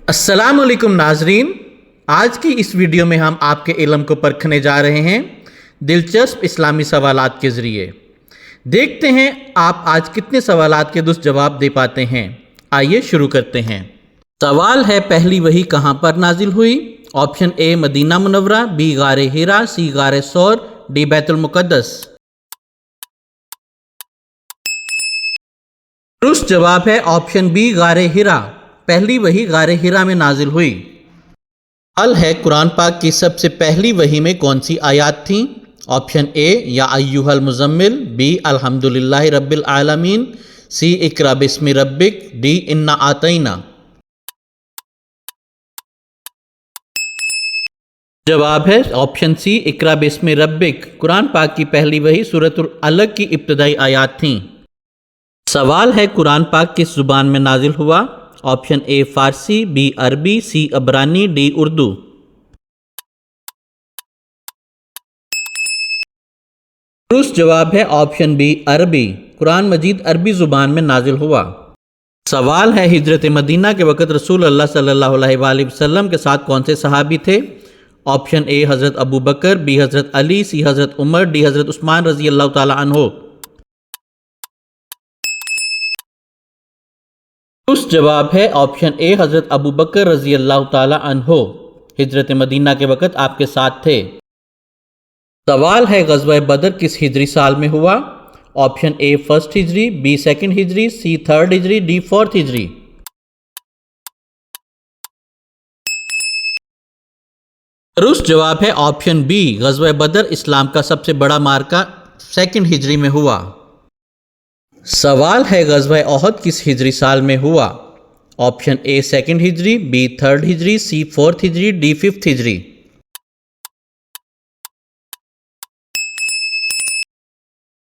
السلام علیکم ناظرین، آج کی اس ویڈیو میں ہم آپ کے علم کو پرکھنے جا رہے ہیں دلچسپ اسلامی سوالات کے ذریعے۔ دیکھتے ہیں آپ آج کتنے سوالات کے درست جواب دے پاتے ہیں۔ آئیے شروع کرتے ہیں۔ سوال ہے، پہلی وحی کہاں پر نازل ہوئی؟ آپشن اے مدینہ منورہ، بی غار حرا، سی غار ثور، ڈی بیت المقدس۔ درست جواب ہے آپشن بی غار حرا۔ پہلی وحی غار حرا میں نازل ہوئی۔ سوال ہے، قرآن پاک کی سب سے پہلی وحی میں کون سی آیات تھیں؟ آپشن اے یا ایھا المزمل، بی الحمدللہ رب العالمین، سی اقرأ بسم ربک، ڈی انا اعطینٰ۔ جواب ہے آپشن سی اقرأ بسم ربک۔ قرآن پاک کی پہلی وحی سورۃ العلق کی ابتدائی آیات تھیں۔ سوال ہے، قرآن پاک کس زبان میں نازل ہوا؟ آپشن اے فارسی، بی عربی، سی عبرانی، ڈی اردو۔ درست جواب ہے آپشن بی عربی۔ قرآن مجید عربی زبان میں نازل ہوا۔ سوال ہے، ہجرت مدینہ کے وقت رسول اللہ صلی اللہ علیہ وآلہ وسلم کے ساتھ کون سے صحابی تھے؟ آپشن اے حضرت ابو بکر، بی حضرت علی، سی حضرت عمر، ڈی حضرت عثمان رضی اللہ تعالی عنہ۔ درست جواب ہے آپشن اے حضرت ابو بکر رضی اللہ تعالی عنہ ہجرت مدینہ کے وقت آپ کے ساتھ تھے۔ سوال ہے، غزوہ بدر کس ہجری سال میں ہوا؟ آپشن اے فرسٹ ہجری، بی سیکنڈ ہجری، سی تھرڈ ہجری، ڈی فورتھ ہجری۔ درست جواب ہے آپشن بی، غزوہ بدر اسلام کا سب سے بڑا معرکہ سیکنڈ ہجری میں ہوا۔ سوال ہے، غزوہ احد کس ہجری سال میں ہوا؟ آپشن اے سیکنڈ ہجری، بی تھرڈ ہجری، سی فورتھ ہجری، ڈی ففتھ ہجری۔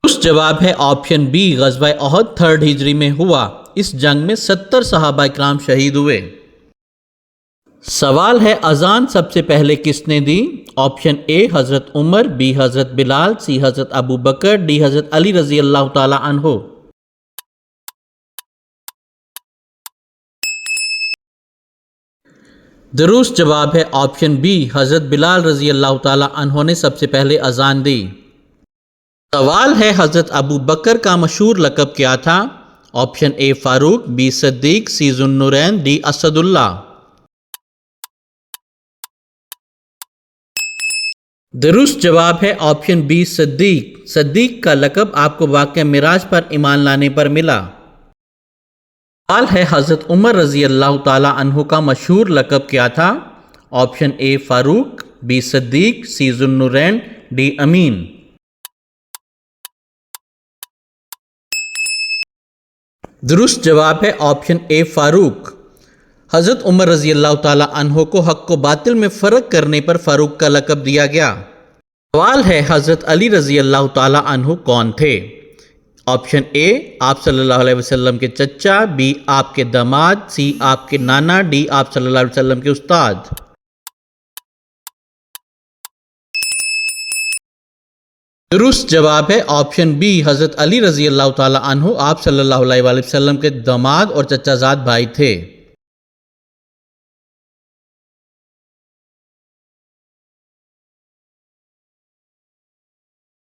درست جواب ہے آپشن بی، غزوہ احد تھرڈ ہجری میں ہوا۔ اس جنگ میں 70 صحابہ کرام شہید ہوئے۔ سوال ہے، اذان سب سے پہلے کس نے دی؟ آپشن اے حضرت عمر، بی حضرت بلال، سی حضرت ابو بکر، ڈی حضرت علی رضی اللہ تعالی عنہ۔ درست جواب ہے آپشن بی، حضرت بلال رضی اللہ تعالی عنہ نے سب سے پہلے اذان دی۔ سوال ہے، حضرت ابو بکر کا مشہور لقب کیا تھا؟ آپشن اے فاروق، بی صدیق، سی ذو النورین، ڈی اسد اللہ۔ درست جواب ہے آپشن بی صدیق۔ صدیق کا لقب آپ کو واقعہ معراج پر ایمان لانے پر ملا۔ سوال ہے، حضرت عمر رضی اللہ تعالی عنہ کا مشہور لقب کیا تھا؟ آپشن اے فاروق، بی صدیق، سی ذو النورین، ڈی امین۔ درست جواب ہے آپشن اے فاروق۔ حضرت عمر رضی اللہ تعالی عنہ کو حق و باطل میں فرق کرنے پر فاروق کا لقب دیا گیا۔ سوال ہے، حضرت علی رضی اللہ تعالی عنہ کون تھے؟ آپشن اے آپ صلی اللہ علیہ وسلم کے چچا، بی آپ کے داماد، سی آپ کے نانا، ڈی آپ صلی اللہ علیہ وسلم کے استاد۔ درست جواب ہے آپشن بی، حضرت علی رضی اللہ تعالی عنہ آپ صلی اللہ علیہ وسلم کے داماد اور چچا زاد بھائی تھے۔